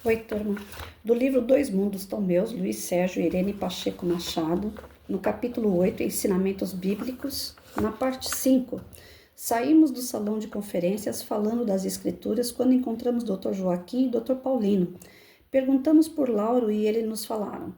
Oi, turma. Do livro Dois Mundos Tão Meus, Luiz Sérgio e Irene Pacheco Machado, no capítulo 8, Ensinamentos Bíblicos, na parte 5. Saímos do salão de conferências falando das escrituras quando encontramos Dr. Joaquim e Dr. Paulino. Perguntamos por Lauro e eles nos falaram: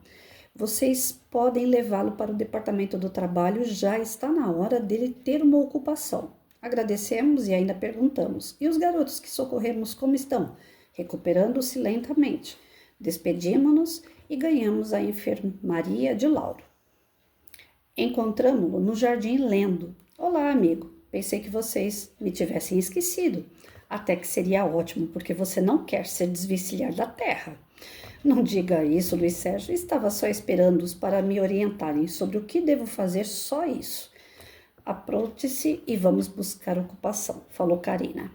vocês podem levá-lo para o departamento do trabalho, já está na hora dele ter uma ocupação. Agradecemos e ainda perguntamos: e os garotos que socorremos como estão? Recuperando-se lentamente. Despedimos-nos e ganhamos a enfermaria de Lauro. Encontramo-lo no jardim lendo. Olá, amigo. Pensei que vocês me tivessem esquecido. Até que seria ótimo, porque você não quer se desvencilhar da terra. Não diga isso, Luiz Sérgio. Estava só esperando-os para me orientarem sobre o que devo fazer, só isso. Apronte-se e vamos buscar ocupação, falou Karina.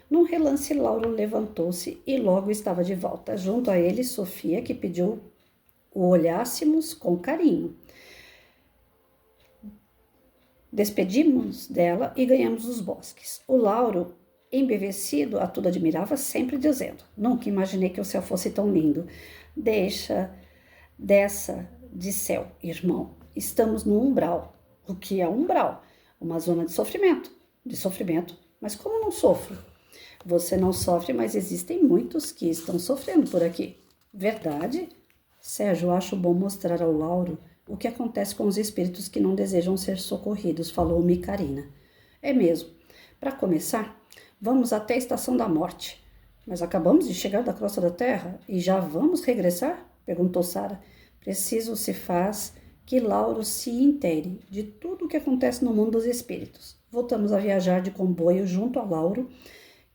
Num relance, Lauro levantou-se e logo estava de volta. Junto a ele, Sofia, que pediu o olhássemos com carinho. Despedimos dela e ganhamos os bosques. O Lauro, embevecido, a tudo admirava, sempre dizendo: nunca imaginei que o céu fosse tão lindo. Deixa dessa de céu, irmão. Estamos no umbral. O que é umbral? Uma zona de sofrimento. De sofrimento. Mas como não sofro? Você não sofre, mas existem muitos que estão sofrendo por aqui. Verdade? Sérgio, acho bom mostrar ao Lauro o que acontece com os espíritos que não desejam ser socorridos, falou-me Karina. É mesmo. Para começar, vamos até a Estação da Morte. Mas acabamos de chegar da crosta da Terra e já vamos regressar? Perguntou Sara. Preciso se faz que Lauro se inteire de tudo o que acontece no mundo dos espíritos. Voltamos a viajar de comboio junto a Lauro,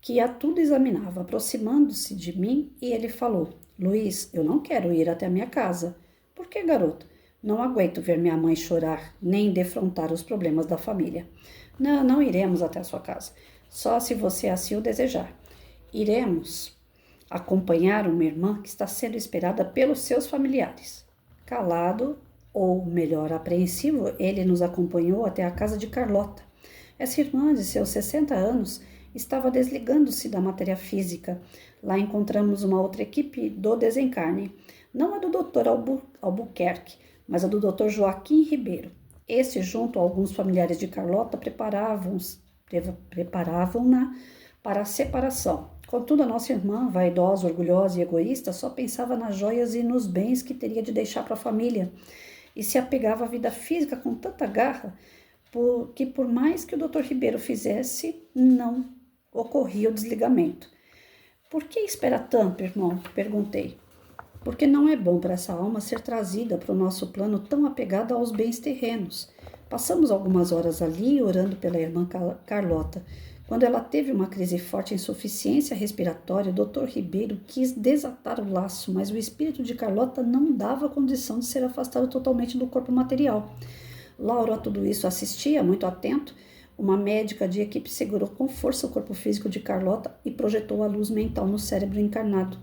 que a tudo examinava, aproximando-se de mim, e ele falou: Luiz, eu não quero ir até a minha casa. Por que, garoto? Não aguento ver minha mãe chorar, nem defrontar os problemas da família. Não iremos até a sua casa, só se você assim o desejar. Iremos acompanhar uma irmã que está sendo esperada pelos seus familiares. Calado, ou melhor, apreensivo, ele nos acompanhou até a casa de Carlota. Essa irmã, de seus 60 anos, estava desligando-se da matéria física. Lá encontramos uma outra equipe do desencarne, não a do Dr. Albuquerque, mas a do Dr. Joaquim Ribeiro. Este, junto a alguns familiares de Carlota, preparavam-na para a separação. Contudo, a nossa irmã, vaidosa, orgulhosa e egoísta, só pensava nas joias e nos bens que teria de deixar para a família, e se apegava à vida física com tanta garra que, por mais que o Dr. Ribeiro fizesse, não ocorria o desligamento. Por que espera tanto, irmão? Perguntei. Porque não é bom para essa alma ser trazida para o nosso plano tão apegada aos bens terrenos. Passamos algumas horas ali orando pela irmã Carlota. Quando ela teve uma crise forte de insuficiência respiratória, o Dr. Ribeiro quis desatar o laço, mas o espírito de Carlota não dava condição de ser afastado totalmente do corpo material. Lauro a tudo isso assistia, muito atento. Uma médica de equipe segurou com força o corpo físico de Carlota e projetou a luz mental no cérebro encarnado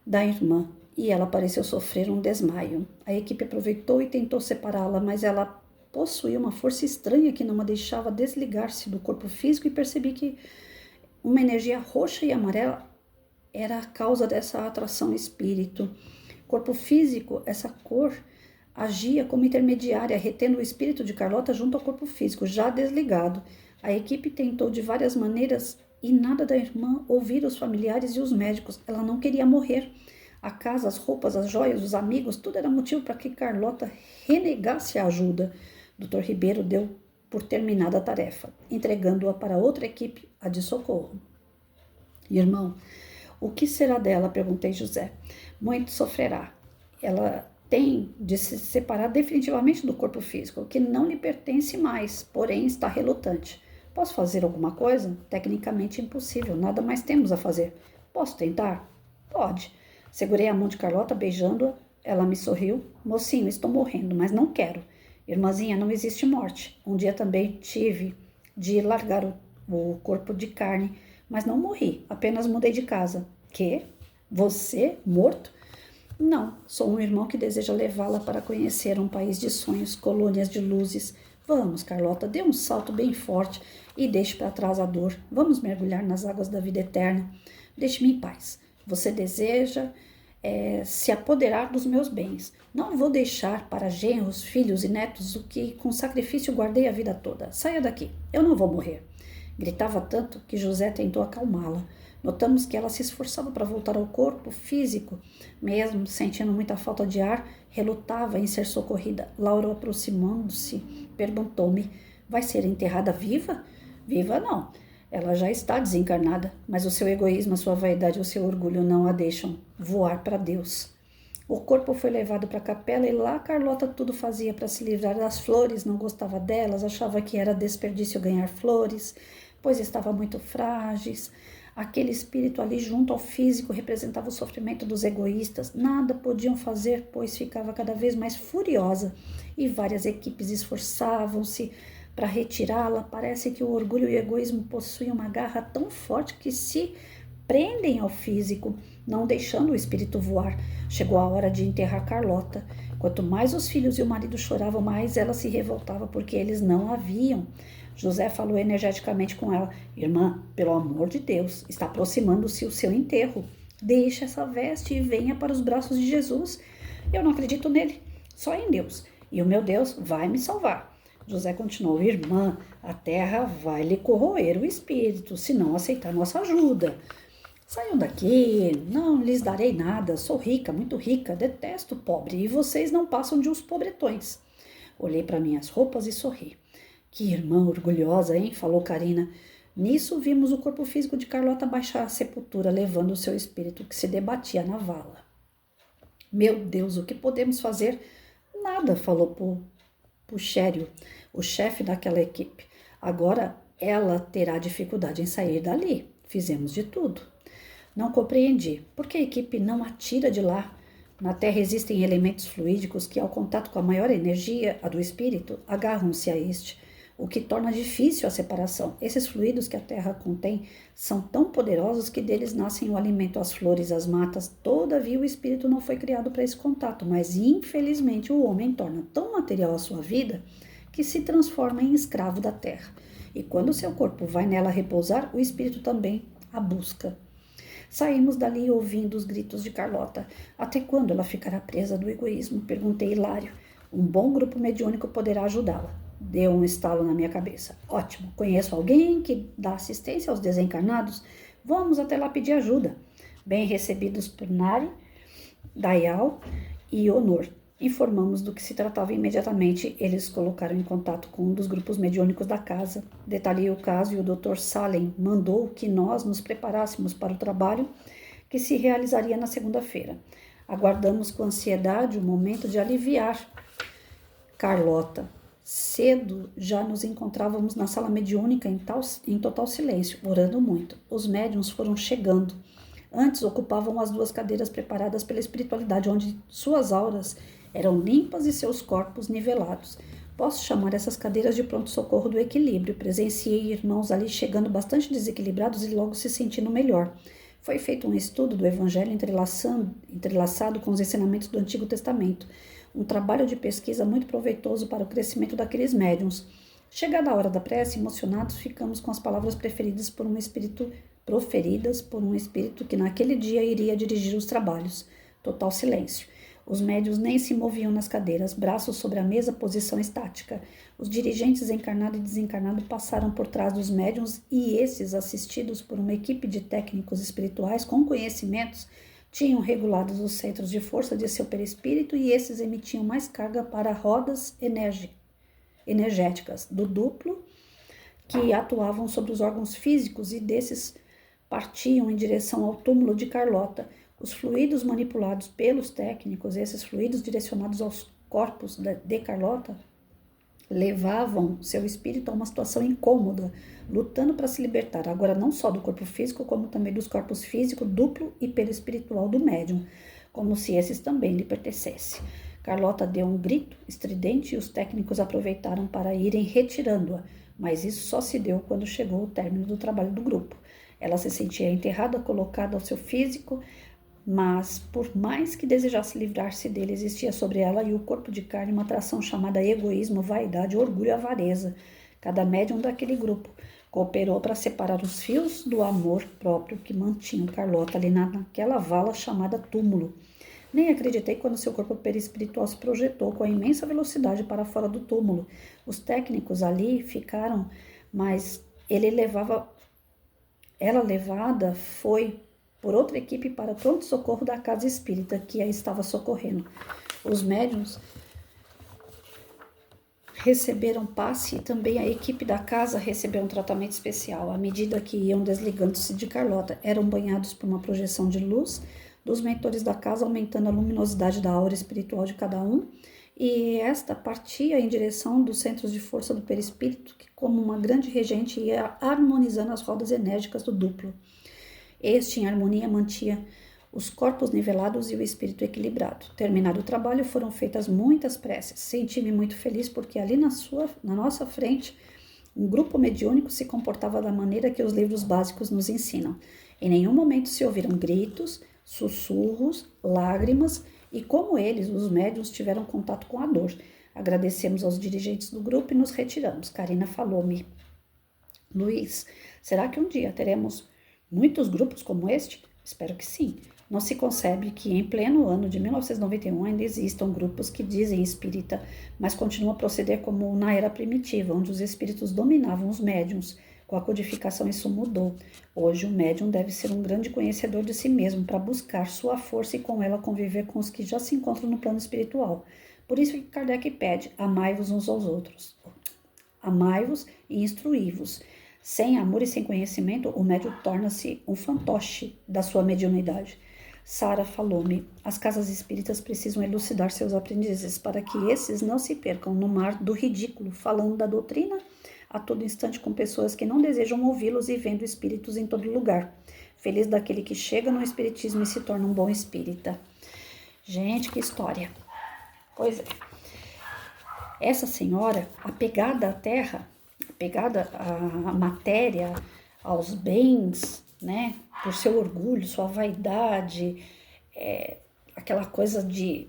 da irmã, e ela pareceu sofrer um desmaio. A equipe aproveitou e tentou separá-la, mas ela possuía uma força estranha que não a deixava desligar-se do corpo físico, e percebi que uma energia roxa e amarela era a causa dessa atração espírito. Corpo físico, essa cor agia como intermediária, retendo o espírito de Carlota junto ao corpo físico, já desligado. A equipe tentou de várias maneiras e nada da irmã ouvir os familiares e os médicos. Ela não queria morrer. A casa, as roupas, as joias, os amigos, tudo era motivo para que Carlota renegasse a ajuda. Dr. Ribeiro deu por terminada a tarefa, entregando-a para outra equipe, a de socorro. Irmão, o que será dela? Perguntei José. Muito sofrerá. Ela tem de se separar definitivamente do corpo físico, que não lhe pertence mais, porém está relutante. Posso fazer alguma coisa? Tecnicamente impossível, nada mais temos a fazer. Posso tentar? Pode. Segurei a mão de Carlota, beijando-a. Ela me sorriu. Mocinho, estou morrendo, mas não quero. Irmãzinha, não existe morte. Um dia também tive de largar o corpo de carne, mas não morri, apenas mudei de casa. Que? Você? Morto? Não, sou um irmão que deseja levá-la para conhecer um país de sonhos, colônias de luzes. Vamos, Carlota, dê um salto bem forte e deixe para trás a dor. Vamos mergulhar nas águas da vida eterna. Deixe-me em paz. Você deseja se apoderar dos meus bens. Não vou deixar para genros, filhos e netos o que com sacrifício guardei a vida toda. Saia daqui, eu não vou morrer. Gritava tanto que José tentou acalmá-la. Notamos que ela se esforçava para voltar ao corpo físico, mesmo sentindo muita falta de ar, relutava em ser socorrida. Laura, aproximando-se, perguntou-me: vai ser enterrada viva? Viva não. Ela já está desencarnada, mas o seu egoísmo, a sua vaidade e o seu orgulho não a deixam voar para Deus. O corpo foi levado para a capela e lá Carlota tudo fazia para se livrar das flores, não gostava delas, achava que era desperdício ganhar flores, pois estavam muito frágeis. Aquele espírito ali junto ao físico representava o sofrimento dos egoístas. Nada podiam fazer, pois ficava cada vez mais furiosa e várias equipes esforçavam-se para retirá-la. Parece que o orgulho e o egoísmo possuem uma garra tão forte que se prendem ao físico, não deixando o espírito voar. Chegou a hora de enterrar Carlota. Quanto mais os filhos e o marido choravam, mais ela se revoltava porque eles não a viam. José falou energeticamente com ela: irmã, pelo amor de Deus, está aproximando-se o seu enterro. Deixe essa veste e venha para os braços de Jesus. Eu não acredito nele, só em Deus. E o meu Deus vai me salvar. José continuou: irmã, a terra vai lhe corroer o espírito, se não aceitar nossa ajuda. Saiam daqui, não lhes darei nada, sou rica, muito rica, detesto o pobre, e vocês não passam de uns pobretões. Olhei para minhas roupas e sorri. Que irmã orgulhosa, hein? Falou Carina. Nisso vimos o corpo físico de Carlota baixar à sepultura, levando o seu espírito que se debatia na vala. Meu Deus, o que podemos fazer? Nada, falou Puchério, o chefe daquela equipe. Agora ela terá dificuldade em sair dali. Fizemos de tudo. Não compreendi. Por que a equipe não a tira de lá? Na Terra existem elementos fluídicos que, ao contato com a maior energia, a do espírito, agarram-se a este, o que torna difícil a separação. Esses fluidos que a Terra contém são tão poderosos que deles nascem o alimento às flores, às matas. Todavia, o espírito não foi criado para esse contato, mas, infelizmente, o homem torna tão material a sua vida que se transforma em escravo da Terra. E quando seu corpo vai nela repousar, o espírito também a busca. Saímos dali ouvindo os gritos de Carlota. Até quando ela ficará presa do egoísmo? Perguntei Hilário. Um bom grupo mediúnico poderá ajudá-la. Deu um estalo na minha cabeça. Ótimo, conheço alguém que dá assistência aos desencarnados? Vamos até lá pedir ajuda. Bem recebidos por Nari, Dayal e Honor. Informamos do que se tratava imediatamente. Eles colocaram em contato com um dos grupos mediúnicos da casa. Detalhei o caso e o Dr. Salem mandou que nós nos preparássemos para o trabalho que se realizaria na segunda-feira. Aguardamos com ansiedade o momento de aliviar Carlota. Cedo já nos encontrávamos na sala mediúnica em total silêncio, orando muito. Os médiuns foram chegando. Antes ocupavam as duas cadeiras preparadas pela espiritualidade, onde suas auras eram limpas e seus corpos nivelados. Posso chamar essas cadeiras de pronto-socorro do equilíbrio. Presenciei irmãos ali chegando bastante desequilibrados e logo se sentindo melhor. Foi feito um estudo do Evangelho entrelaçado com os ensinamentos do Antigo Testamento. Um trabalho de pesquisa muito proveitoso para o crescimento daqueles médiuns. Chegada a hora da prece, emocionados, ficamos com as palavras proferidas por um espírito que naquele dia iria dirigir os trabalhos. Total silêncio. Os médiuns nem se moviam nas cadeiras, braços sobre a mesa, posição estática. Os dirigentes encarnado e desencarnado passaram por trás dos médiuns e esses, assistidos por uma equipe de técnicos espirituais com conhecimentos, tinham regulados os centros de força de seu perispírito e esses emitiam mais carga para rodas energéticas do duplo que atuavam sobre os órgãos físicos e desses partiam em direção ao túmulo de Carlota. Os fluidos manipulados pelos técnicos, esses fluidos direcionados aos corpos de Carlota, levavam seu espírito a uma situação incômoda, lutando para se libertar, agora não só do corpo físico, como também dos corpos físico, duplo e perispiritual do médium, como se esses também lhe pertencessem. Carlota deu um grito estridente e os técnicos aproveitaram para irem retirando-a, mas isso só se deu quando chegou o término do trabalho do grupo. Ela se sentia enterrada, colocada ao seu físico, mas por mais que desejasse livrar-se dele, existia sobre ela e o corpo de carne uma atração chamada egoísmo, vaidade, orgulho e avareza. Cada médium daquele grupo Cooperou para separar os fios do amor próprio que mantinham Carlota ali naquela vala chamada túmulo. Nem acreditei quando seu corpo perispiritual se projetou com imensa velocidade para fora do túmulo. Os técnicos ali ficaram, mas ela levada foi por outra equipe para o pronto-socorro da casa espírita que a estava socorrendo. Os médiuns receberam passe e também a equipe da casa recebeu um tratamento especial. À medida que iam desligando-se de Carlota, eram banhados por uma projeção de luz dos mentores da casa, aumentando a luminosidade da aura espiritual de cada um, e esta partia em direção dos centros de força do perispírito, que como uma grande regente ia harmonizando as rodas enérgicas do duplo. Este, em harmonia, mantinha os corpos nivelados e o espírito equilibrado. Terminado o trabalho, foram feitas muitas preces. Senti-me muito feliz porque ali na nossa frente, um grupo mediúnico se comportava da maneira que os livros básicos nos ensinam. Em nenhum momento se ouviram gritos, sussurros, lágrimas e, como eles, os médiuns tiveram contato com a dor. Agradecemos aos dirigentes do grupo e nos retiramos. Karina falou-me: Luiz, será que um dia teremos muitos grupos como este? Espero que sim. Não se concebe que em pleno ano de 1991 ainda existam grupos que dizem espírita, mas continuam a proceder como na era primitiva, onde os espíritos dominavam os médiuns. Com a codificação isso mudou. Hoje o médium deve ser um grande conhecedor de si mesmo para buscar sua força e com ela conviver com os que já se encontram no plano espiritual. Por isso que Kardec pede: amai-vos uns aos outros. Amai-vos e instruí-vos. Sem amor e sem conhecimento, o médium torna-se um fantoche da sua mediunidade. Sara falou-me: as casas espíritas precisam elucidar seus aprendizes para que esses não se percam no mar do ridículo, falando da doutrina a todo instante com pessoas que não desejam ouvi-los e vendo espíritos em todo lugar. Feliz daquele que chega no espiritismo e se torna um bom espírita. Gente, que história. Pois é. Essa senhora, apegada à terra, apegada à matéria, aos bens, né, por seu orgulho, sua vaidade, aquela coisa de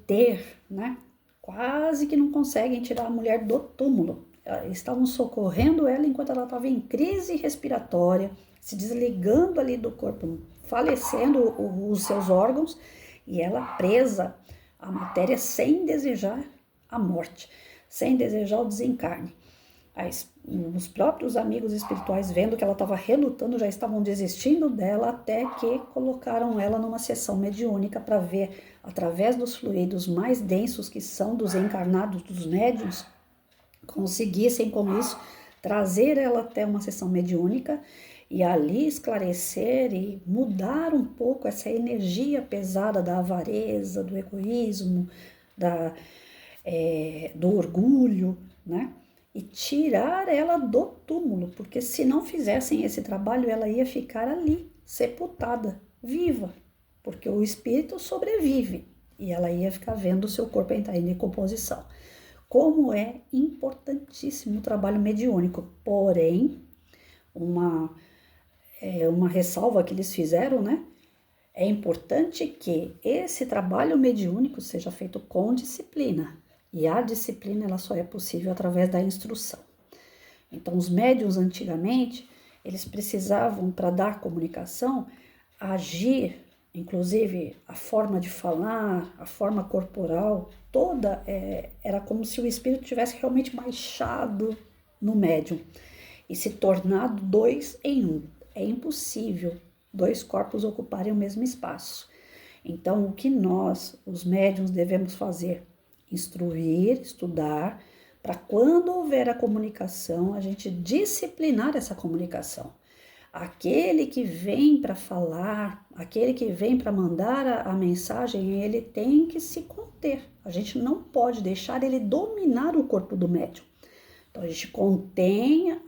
ter, né, quase que não conseguem tirar a mulher do túmulo. Estavam socorrendo ela enquanto ela estava em crise respiratória, se desligando ali do corpo, falecendo os seus órgãos, e ela presa à matéria sem desejar a morte, sem desejar o desencarne. Os próprios amigos espirituais, vendo que ela estava relutando, já estavam desistindo dela, até que colocaram ela numa sessão mediúnica para ver, através dos fluidos mais densos que são dos encarnados, dos médiuns, conseguissem com isso trazer ela até uma sessão mediúnica e ali esclarecer e mudar um pouco essa energia pesada da avareza, do egoísmo, do orgulho, né? E tirar ela do túmulo, porque se não fizessem esse trabalho, ela ia ficar ali, sepultada, viva, porque o espírito sobrevive e ela ia ficar vendo o seu corpo entrar em decomposição. Como é importantíssimo o trabalho mediúnico, porém, uma ressalva que eles fizeram, né? É importante que esse trabalho mediúnico seja feito com disciplina. E a disciplina ela só é possível através da instrução. Então, os médiuns antigamente, eles precisavam, para dar comunicação, agir, inclusive a forma de falar, a forma corporal, toda era como se o espírito tivesse realmente baixado no médium e se tornado dois em um. É impossível dois corpos ocuparem o mesmo espaço. Então, o que nós, os médiuns, devemos fazer? Instruir, estudar, para quando houver a comunicação, a gente disciplinar essa comunicação. Aquele que vem para falar, aquele que vem para mandar a mensagem, ele tem que se conter. A gente não pode deixar ele dominar o corpo do médium. Então, a gente contém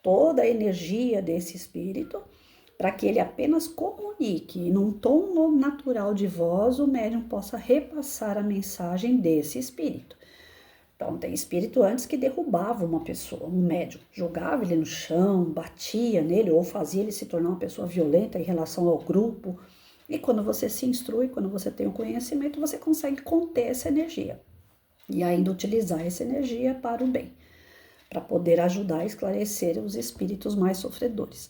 toda a energia desse espírito para que ele apenas comunique num tom natural de voz, o médium possa repassar a mensagem desse espírito. Então, tem espírito antes que derrubava uma pessoa, um médium, jogava ele no chão, batia nele ou fazia ele se tornar uma pessoa violenta em relação ao grupo. E quando você se instrui, quando você tem o conhecimento, você consegue conter essa energia e ainda utilizar essa energia para o bem. para poder ajudar a esclarecer os espíritos mais sofredores.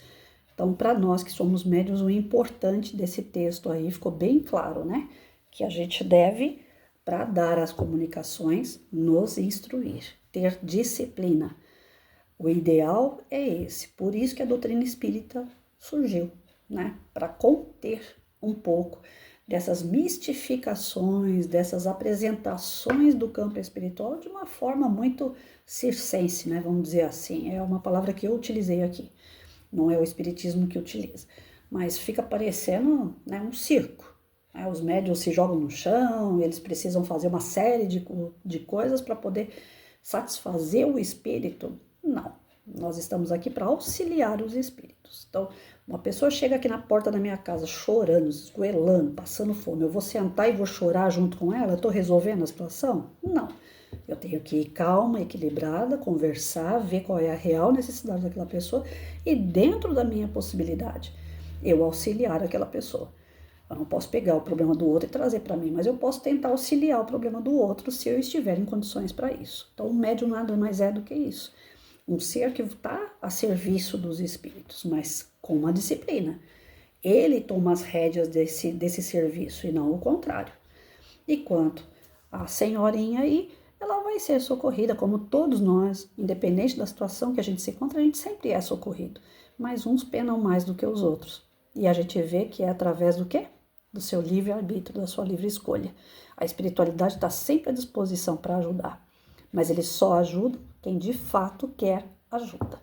Então, para nós que somos médiuns, o importante desse texto aí ficou bem claro, né? Que a gente deve, para dar as comunicações, nos instruir, ter disciplina. O ideal é esse, por isso que a doutrina espírita surgiu, né? Para conter um pouco dessas mistificações, dessas apresentações do campo espiritual de uma forma muito circense, né? Vamos dizer assim, é uma palavra que eu utilizei aqui, não é o espiritismo que utiliza, mas fica parecendo, né, um circo. Né? Os médiuns se jogam no chão, eles precisam fazer uma série de coisas para poder satisfazer o espírito. Não, nós estamos aqui para auxiliar os espíritos. Então, uma pessoa chega aqui na porta da minha casa chorando, esgoelando, passando fome, eu vou sentar e vou chorar junto com ela? Eu estou resolvendo a situação? Não. Eu tenho que ir calma, equilibrada, conversar, ver qual é a real necessidade daquela pessoa e, dentro da minha possibilidade, eu auxiliar aquela pessoa. Eu não posso pegar o problema do outro e trazer para mim, mas eu posso tentar auxiliar o problema do outro se eu estiver em condições para isso. Então, o médium nada mais é do que isso. Um ser que está a serviço dos espíritos, mas com uma disciplina. Ele toma as rédeas desse serviço e não o contrário. E quanto a senhorinha aí, ela vai ser socorrida, como todos nós, independente da situação que a gente se encontra, a gente sempre é socorrido. Mas uns penam mais do que os outros. E a gente vê que é através do quê? Do seu livre-arbítrio, da sua livre escolha. A espiritualidade está sempre à disposição para ajudar, mas eles só ajudam quem de fato quer ajuda.